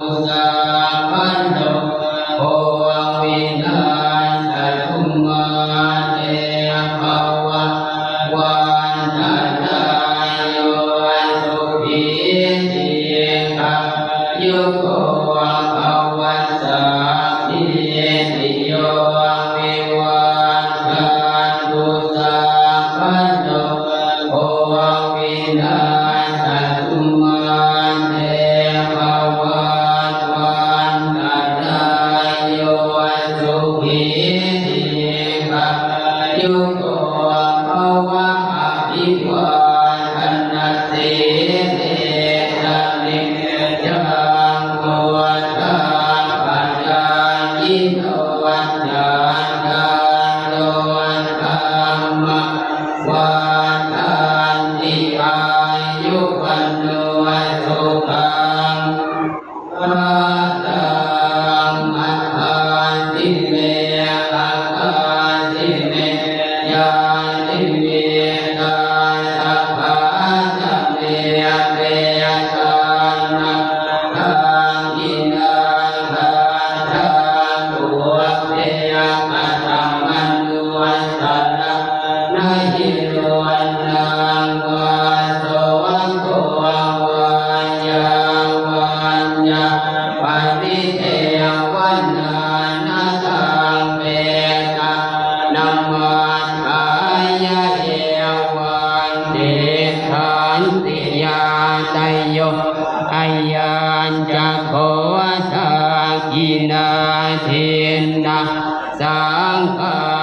สาพันโตโอวินาศตุมาเตภวัตวันตรายโยสุขีติกายุโกภวัสสะทิติโยวิวันตันตุสาพันโตโอวินาศตุมาเตภวัตวันตรายโยสุขีติกายุโกภวะอภิวาทนาสิริสนิจังโมทัปปัจจายิโนวัฏฏาการโลธรรมวันตันติอายุวันโนสุขังภะลังอัฏฐาสิเมอาคาสิเมยาสิเมตาสัพพะสัพเพเตตังนะทังอินาทังทังตัวเตอะตัมมันตุวัสสะนะหิโรนังวาโสวันโตวันยังวันยังปฏิเทวันนานาทังเปตะนัมมันอายะเอวันเดขันติยาไตโยอายัญจะโคทากินาทินนาสังฆา